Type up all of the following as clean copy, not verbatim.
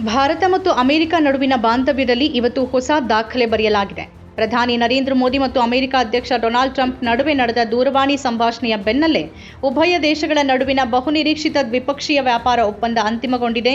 ಭಾರತ ಮತ್ತು ಅಮೆರಿಕ ನಡುವಿನ ಬಾಂಧವ್ಯದಲ್ಲಿ ಇವತ್ತು ಹೊಸ ದಾಖಲೆ ಬರೆಯಲಾಗಿದೆ. ಪ್ರಧಾನಿ ನರೇಂದ್ರ ಮೋದಿ ಮತ್ತು ಅಮೆರಿಕ ಅಧ್ಯಕ್ಷ ಡೊನಾಲ್ಡ್ ಟ್ರಂಪ್ ನಡುವೆ ನಡೆದ ದೂರವಾಣಿ ಸಂಭಾಷಣೆಯ ಬೆನ್ನಲ್ಲೇ ಉಭಯ ದೇಶಗಳ ನಡುವಿನ ಬಹುನಿರೀಕ್ಷಿತ ದ್ವಿಪಕ್ಷೀಯ ವ್ಯಾಪಾರ ಒಪ್ಪಂದ ಅಂತಿಮಗೊಂಡಿದೆ.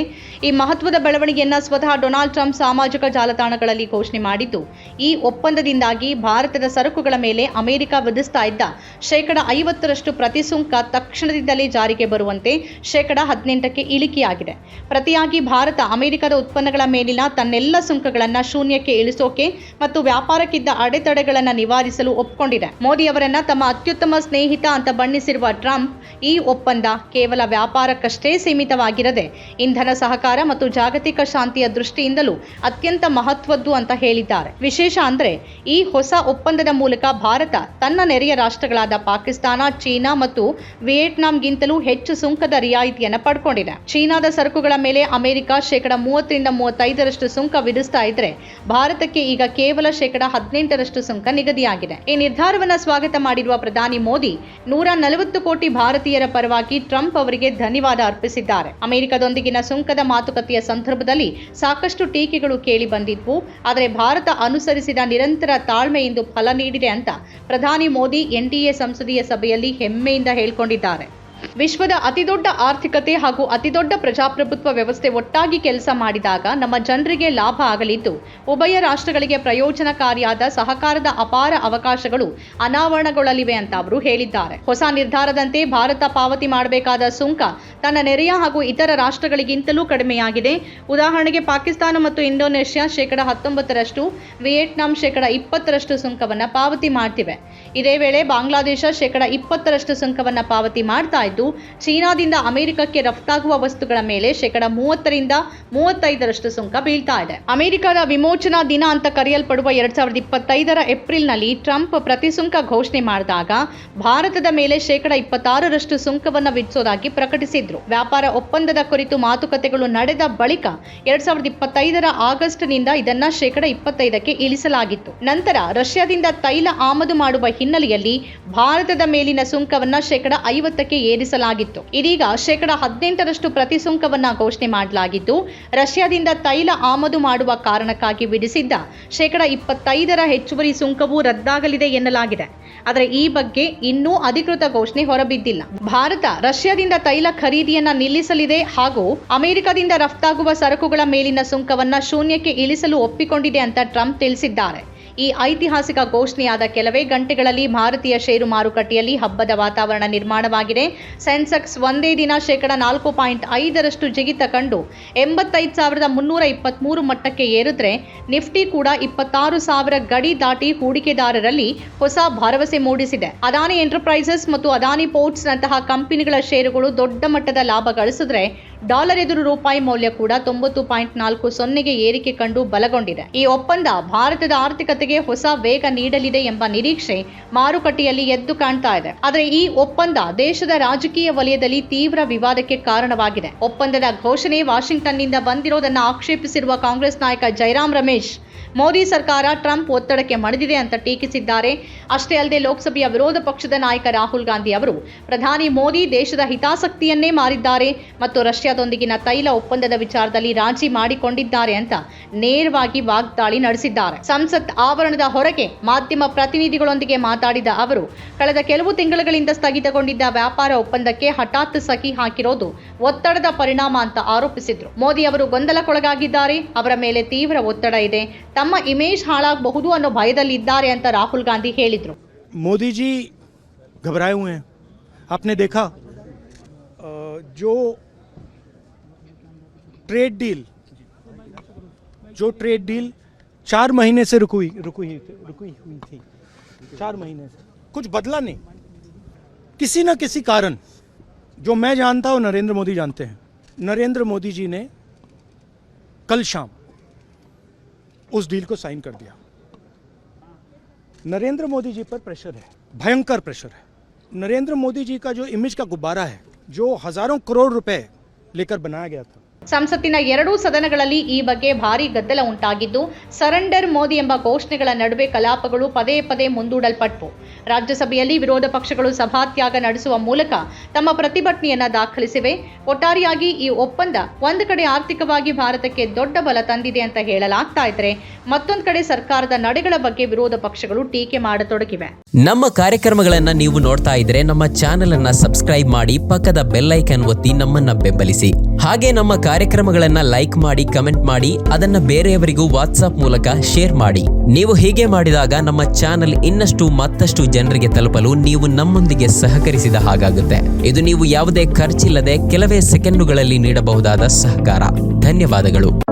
ಈ ಮಹತ್ವದ ಬೆಳವಣಿಗೆಯನ್ನು ಸ್ವತಃ ಡೊನಾಲ್ಡ್ ಟ್ರಂಪ್ ಸಾಮಾಜಿಕ ಜಾಲತಾಣಗಳಲ್ಲಿ ಘೋಷಣೆ ಮಾಡಿದ್ದು, ಈ ಒಪ್ಪಂದದಿಂದಾಗಿ ಭಾರತದ ಸರಕುಗಳ ಮೇಲೆ ಅಮೆರಿಕ ವಿಧಿಸ್ತಾ ಇದ್ದ 50% ಪ್ರತಿಸುಂಕ ತಕ್ಷಣದಿಂದಲೇ ಜಾರಿಗೆ ಬರುವಂತೆ 18% ಇಳಿಕೆಯಾಗಿದೆ. ಪ್ರತಿಯಾಗಿ ಭಾರತ ಅಮೆರಿಕದ ಉತ್ಪನ್ನಗಳ ಮೇಲಿನ ತನ್ನೆಲ್ಲ ಸುಂಕಗಳನ್ನು ಶೂನ್ಯಕ್ಕೆ ಇಳಿಸೋಕೆ ಮತ್ತು ವ್ಯಾಪಾರಕ್ಕಿದ್ದ ಅಡೆತಡೆಗಳನ್ನು ನಿವಾರಿಸಲು ಒಪ್ಪಿಕೊಂಡಿದೆ. ಮೋದಿ ಅವರನ್ನ ತಮ್ಮ ಅತ್ಯುತ್ತಮ ಸ್ನೇಹಿತ ಅಂತ ಬಣ್ಣಿಸಿರುವ ಟ್ರಂಪ್, ಈ ಒಪ್ಪಂದ ಕೇವಲ ವ್ಯಾಪಾರಕ್ಕಷ್ಟೇ ಸೀಮಿತವಾಗಿರದೆ ಇಂಧನ ಸಹಕಾರ ಮತ್ತು ಜಾಗತಿಕ ಶಾಂತಿಯ ದೃಷ್ಟಿಯಿಂದಲೂ ಅತ್ಯಂತ ಮಹತ್ವದ್ದು ಅಂತ ಹೇಳಿದ್ದಾರೆ. ವಿಶೇಷ ಅಂದ್ರೆ ಈ ಹೊಸ ಒಪ್ಪಂದದ ಮೂಲಕ ಭಾರತ ತನ್ನ ನೆರೆಯ ರಾಷ್ಟ್ರಗಳಾದ ಪಾಕಿಸ್ತಾನ, ಚೀನಾ ಮತ್ತು ವಿಯೆಟ್ನಾಂಗಿಂತಲೂ ಹೆಚ್ಚು ಸುಂಕದ ರಿಯಾಯಿತಿಯನ್ನು ಪಡ್ಕೊಂಡಿದೆ. ಚೀನಾದ ಸರಕುಗಳ ಮೇಲೆ ಅಮೆರಿಕ 30-35% ಸುಂಕ ವಿಧಿಸ್ತಾ ಇದ್ರೆ, ಭಾರತಕ್ಕೆ ಈಗ ಕೇವಲ 18% ಸುಂಕ ನಿಗದಿಯಾಗಿದೆ. ಈ ನಿರ್ಧಾರವನ್ನು ಸ್ವಾಗತ ಮಾಡಿರುವ ಪ್ರಧಾನಿ ಮೋದಿ 140 ಕೋಟಿ ಭಾರತೀಯರ ಪರವಾಗಿ ಟ್ರಂಪ್ ಅವರಿಗೆ ಧನ್ಯವಾದ ಅರ್ಪಿಸಿದ್ದಾರೆ. ಅಮೆರಿಕದೊಂದಿಗಿನ ಸುಂಕದ ಮಾತುಕತೆಯ ಸಂದರ್ಭದಲ್ಲಿ ಸಾಕಷ್ಟು ಟೀಕೆಗಳು ಕೇಳಿ ಬಂದಿದ್ವು. ಆದರೆ ಭಾರತ ಅನುಸರಿಸಿದ ನಿರಂತರ ತಾಳ್ಮೆಯಿಂದ ಫಲ ನೀಡಿದೆ ಅಂತ ಪ್ರಧಾನಿ ಮೋದಿ ಎನ್ಡಿಎ ಸಂಸದೀಯ ಸಭೆಯಲ್ಲಿ ಹೆಮ್ಮೆಯಿಂದ ಹೇಳಿಕೊಂಡಿದ್ದಾರೆ. ವಿಶ್ವದ ಅತಿದೊಡ್ಡ ಆರ್ಥಿಕತೆ ಹಾಗೂ ಅತಿದೊಡ್ಡ ಪ್ರಜಾಪ್ರಭುತ್ವ ವ್ಯವಸ್ಥೆ ಒಟ್ಟಾಗಿ ಕೆಲಸ ಮಾಡಿದಾಗ ನಮ್ಮ ಜನರಿಗೆ ಲಾಭ ಆಗಲಿದ್ದು, ಉಭಯ ರಾಷ್ಟ್ರಗಳಿಗೆ ಪ್ರಯೋಜನಕಾರಿಯಾದ ಸಹಕಾರದ ಅಪಾರ ಅವಕಾಶಗಳು ಅನಾವರಣಗೊಳ್ಳಲಿವೆ ಅಂತ ಅವರು ಹೇಳಿದ್ದಾರೆ. ಹೊಸ ನಿರ್ಧಾರದಂತೆ ಭಾರತ ಪಾವತಿ ಮಾಡಬೇಕಾದ ಸುಂಕ ತನ್ನ ನೆರೆಯ ಹಾಗೂ ಇತರ ರಾಷ್ಟ್ರಗಳಿಗಿಂತಲೂ ಕಡಿಮೆಯಾಗಿದೆ. ಉದಾಹರಣೆಗೆ ಪಾಕಿಸ್ತಾನ ಮತ್ತು ಇಂಡೋನೇಷ್ಯಾ 19%, ವಿಯೆಟ್ನಾಂ 20% ಸುಂಕವನ್ನು ಪಾವತಿ ಮಾಡ್ತಿವೆ. ಇದೇ ವೇಳೆ ಬಾಂಗ್ಲಾದೇಶ 20% ಸುಂಕವನ್ನು ಪಾವತಿ ಮಾಡ್ತಾ ಇದ್ದು, ಚೀನಾದಿಂದ ಅಮೆರಿಕಕ್ಕೆ ರಫ್ತಾಗುವ ವಸ್ತುಗಳ ಮೇಲೆ 30-35% ಸುಂಕ ಬೀಳ್ತಾ ಇದೆ. ಅಮೆರಿಕದ ವಿಮೋಚನಾ ದಿನ ಅಂತ ಕರೆಯಲ್ಪಡುವ 2025ರ ಏಪ್ರಿಲ್ನಲ್ಲಿ ಟ್ರಂಪ್ ಪ್ರತಿಸುಂಕ ಘೋಷಣೆ ಮಾಡಿದಾಗ ಭಾರತದ ಮೇಲೆ 26% ಸುಂಕವನ್ನು ವಿಧಿಸೋದಾಗಿ ಪ್ರಕಟಿಸಿದ್ರು. ವ್ಯಾಪಾರ ಒಪ್ಪಂದದ ಕುರಿತು ಮಾತುಕತೆಗಳು ನಡೆದ ಬಳಿಕ 2025ರ ಆಗಸ್ಟ್ನಿಂದ ಇದನ್ನ 25%ಕ್ಕೆ ಇಳಿಸಲಾಗಿತ್ತು. ನಂತರ ರಷ್ಯಾದಿಂದ ತೈಲ ಆಮದು ಮಾಡುವ ಹಿನ್ನೆಲೆಯಲ್ಲಿ ಭಾರತದ ಮೇಲಿನ ಸುಂಕವನ್ನ 50%ಕ್ಕೆ ಏರಿಸಲಾಗಿತ್ತು. ಇದೀಗ 18% ಪ್ರತಿಸುಂಕವನ್ನ ಘೋಷಣೆ ಮಾಡಲಾಗಿದ್ದು, ರಷ್ಯಾದಿಂದ ತೈಲ ಆಮದು ಮಾಡುವ ಕಾರಣಕ್ಕಾಗಿ ವಿಧಿಸಿದ್ದ 25%ರ ಹೆಚ್ಚುವರಿ ಸುಂಕವೂ ರದ್ದಾಗಲಿದೆ ಎನ್ನಲಾಗಿದೆ. ಆದರೆ ಈ ಬಗ್ಗೆ ಇನ್ನೂ ಅಧಿಕೃತ ಘೋಷಣೆ ಹೊರಬಿದ್ದಿಲ್ಲ. ಭಾರತ ರಷ್ಯಾದಿಂದ ತೈಲ ಖರೀದಿಯನ್ನ ನಿಲ್ಲಿಸಲಿದೆ ಹಾಗೂ ಅಮೆರಿಕದಿಂದ ರಫ್ತಾಗುವ ಸರಕುಗಳ ಮೇಲಿನ ಸುಂಕವನ್ನ ಶೂನ್ಯಕ್ಕೆ ಇಳಿಸಲು ಒಪ್ಪಿಕೊಂಡಿದೆ ಅಂತ ಟ್ರಂಪ್ ತಿಳಿಸಿದ್ದಾರೆ. ಈ ಐತಿಹಾಸಿಕ ಘೋಷಣೆಯಾದ ಕೆಲವೇ ಗಂಟೆಗಳಲ್ಲಿ ಭಾರತೀಯ ಷೇರು ಮಾರುಕಟ್ಟೆಯಲ್ಲಿ ಹಬ್ಬದ ವಾತಾವರಣ ನಿರ್ಮಾಣವಾಗಿದೆ. ಸೆನ್ಸೆಕ್ಸ್ ಒಂದೇ ದಿನ 4.5% ಜಿಗಿತ ಕಂಡು 85,323 ಮಟ್ಟಕ್ಕೆ ಏರಿದ್ರೆ, ನಿಫ್ಟಿ ಕೂಡ 26,000 ಗಡಿ ದಾಟಿ ಹೂಡಿಕೆದಾರರಲ್ಲಿ ಹೊಸ ಭರವಸೆ ಮೂಡಿಸಿದೆ. ಅದಾನಿ ಎಂಟರ್ಪ್ರೈಸಸ್ ಮತ್ತು ಅದಾನಿ ಪೋರ್ಟ್ಸ್ ನಂತಹ ಕಂಪನಿಗಳ ಷೇರುಗಳು ದೊಡ್ಡ ಮಟ್ಟದ ಲಾಭ ಗಳಿಸಿದ್ರೆ, ಡಾಲರ್ ಎದುರು ರೂಪಾಯಿ ಮೌಲ್ಯ ಕೂಡ 90.40ಗೆ ಏರಿಕೆ ಕಂಡು ಬಲಗೊಂಡಿದೆ. ಈ ಒಪ್ಪಂದ ಭಾರತದ ಆರ್ಥಿಕತೆಗೆ ಹೊಸ ವೇಗ ನೀಡಲಿದೆ ಎಂಬ ನಿರೀಕ್ಷೆ ಮಾರುಕಟ್ಟೆಯಲ್ಲಿ ಎದ್ದು ಕಾಣ್ತಾ ಇದೆ. ಆದರೆ ಈ ಒಪ್ಪಂದ ದೇಶದ ರಾಜಕೀಯ ವಲಯದಲ್ಲಿ ತೀವ್ರ ವಿವಾದಕ್ಕೆ ಕಾರಣವಾಗಿದೆ. ಒಪ್ಪಂದದ ಘೋಷಣೆ ವಾಷಿಂಗ್ಟನ್ನಿಂದ ಬಂದಿರೋದನ್ನು ಆಕ್ಷೇಪಿಸಿರುವ ಕಾಂಗ್ರೆಸ್ ನಾಯಕ ಜೈರಾಮ್ ರಮೇಶ್, ಮೋದಿ ಸರ್ಕಾರ ಟ್ರಂಪ್ ಒತ್ತಡಕ್ಕೆ ಮಣಿದಿದೆ ಅಂತ ಟೀಕಿಸಿದ್ದಾರೆ. ಅಷ್ಟೇ ಅಲ್ಲದೆ ಲೋಕಸಭೆಯ ವಿರೋಧ ಪಕ್ಷದ ನಾಯಕ ರಾಹುಲ್ ಗಾಂಧಿ ಅವರು ಪ್ರಧಾನಿ ಮೋದಿ ದೇಶದ ಹಿತಾಸಕ್ತಿಯನ್ನೇ ಮಾರಿದ್ದಾರೆ ಮತ್ತು ರಷ್ಯಾದೊಂದಿಗಿನ ತೈಲ ಒಪ್ಪಂದದ ವಿಚಾರದಲ್ಲಿ ರಾಜಿ ಮಾಡಿಕೊಂಡಿದ್ದಾರೆ ಅಂತ ನೇರವಾಗಿ ವಾಗ್ದಾಳಿ ನಡೆಸಿದ್ದಾರೆ. ಸಂಸತ್ ಆವರಣದ ಹೊರಗೆ ಮಾಧ್ಯಮ ಪ್ರತಿನಿಧಿಗಳೊಂದಿಗೆ ಮಾತಾಡಿದ ಅವರು, ಕಳೆದ ಕೆಲವು ತಿಂಗಳುಗಳಿಂದ ಸ್ಥಗಿತಗೊಂಡಿದ್ದ ವ್ಯಾಪಾರ ಒಪ್ಪಂದಕ್ಕೆ ಹಠಾತ್ ಸಹಿ ಹಾಕಿರೋದು ಒತ್ತಡದ ಪರಿಣಾಮ ಅಂತ ಆರೋಪಿಸಿದ್ರು. ಮೋದಿ ಅವರು ಗೊಂದಲಕ್ಕೊಳಗಾಗಿದ್ದಾರೆ, ಅವರ ಮೇಲೆ ತೀವ್ರ ಒತ್ತಡ ಇದೆ, ತಮ್ಮ ಇಮೇಜ್ ಹಾಳಾಗಬಹುದು ಅನ್ನೋ ಭಯದಲ್ಲಿದ್ದಾರೆ ಅಂತ ರಾಹುಲ್ ಗಾಂಧಿ ಹೇಳಿದ್ರು. मोदी जी घबराए हुए हैं. आपने देखा जो ट्रेड डील 4 महीने से रुकी हुई थी. 4 महीने से कुछ बदला नहीं. किसी न किसी कारण, जो मैं जानता हूं नरेंद्र मोदी जानते हैं, नरेंद्र मोदी जी ने कल शाम उस डील को साइन कर दिया. नरेंद्र मोदी जी पर प्रेशर है, भयंकर प्रेशर है. नरेंद्र मोदी जी का जो इमेज का गुब्बारा है, जो हजारों करोड़ रुपए लेकर बनाया गया था, ಸಂಸತ್ತಿನ ಎರಡೂ ಸದನಗಳಲ್ಲಿ ಈ ಬಗ್ಗೆ ಭಾರೀ ಗದ್ದಲ ಉಂಟಾಗಿದ್ದು, ಸರೆಂಡರ್ ಮೋದಿ ಎಂಬ ಘೋಷಣೆಗಳ ನಡುವೆ ಕಲಾಪಗಳು ಪದೇ ಪದೇ ಮುಂದೂಡಲ್ಪಟ್ಟವು. ರಾಜ್ಯಸಭೆಯಲ್ಲಿ ವಿರೋಧ ಪಕ್ಷಗಳು ಸಭಾತ್ಯಾಗ ನಡೆಸುವ ಮೂಲಕ ತಮ್ಮ ಪ್ರತಿಭಟನೆಯನ್ನ ದಾಖಲಿಸಿವೆ. ಒಟ್ಟಾರೆಯಾಗಿ ಈ ಒಪ್ಪಂದ ಒಂದು ಕಡೆ ಆರ್ಥಿಕವಾಗಿ ಭಾರತಕ್ಕೆ ದೊಡ್ಡ ಬಲ ತಂದಿದೆ ಅಂತ ಹೇಳಲಾಗ್ತಾ ಇದ್ರೆ, ಮತ್ತೊಂದು ಕಡೆ ಸರ್ಕಾರದ ನಡೆಗಳ ಬಗ್ಗೆ ವಿರೋಧ ಪಕ್ಷಗಳು ಟೀಕೆ ಮಾಡತೊಡಗಿವೆ. ನಮ್ಮ ಕಾರ್ಯಕ್ರಮಗಳನ್ನ ನೀವು ನೋಡ್ತಾ ಇದ್ರೆ ನಮ್ಮ ಚಾನೆಲ್ ಅನ್ನ ಸಬ್ಸ್ಕ್ರೈಬ್ ಮಾಡಿ, ಪಕ್ಕದ ಬೆಲ್ ಐಕಾನ್ ಒತ್ತಿ ನಮ್ಮನ್ನ ಬೆಂಬಲಿಸಿ. ಹಾಗೆ ನಮ್ಮ ಕಾರ್ಯಕ್ರಮಗಳನ್ನ ಲೈಕ್ ಮಾಡಿ, ಕಮೆಂಟ್ ಮಾಡಿ, ಅದನ್ನ ಬೇರೆಯವರಿಗೂ ವಾಟ್ಸ್ಆಪ್ ಮೂಲಕ ಶೇರ್ ಮಾಡಿ. ನೀವು ಹೀಗೆ ಮಾಡಿದಾಗ ನಮ್ಮ ಚಾನೆಲ್ ಇನ್ನಷ್ಟು ಮತ್ತಷ್ಟು ಜನರಿಗೆ ತಲುಪಲು ನೀವು ನಮ್ಮೊಂದಿಗೆ ಸಹಕರಿಸಿದ ಹಾಗಾಗುತ್ತೆ. ಇದು ನೀವು ಯಾವುದೇ ಖರ್ಚಿಲ್ಲದೆ ಕೆಲವೇ ಸೆಕೆಂಡುಗಳಲ್ಲಿ ನೀಡಬಹುದಾದ ಸಹಕಾರ. ಧನ್ಯವಾದಗಳು.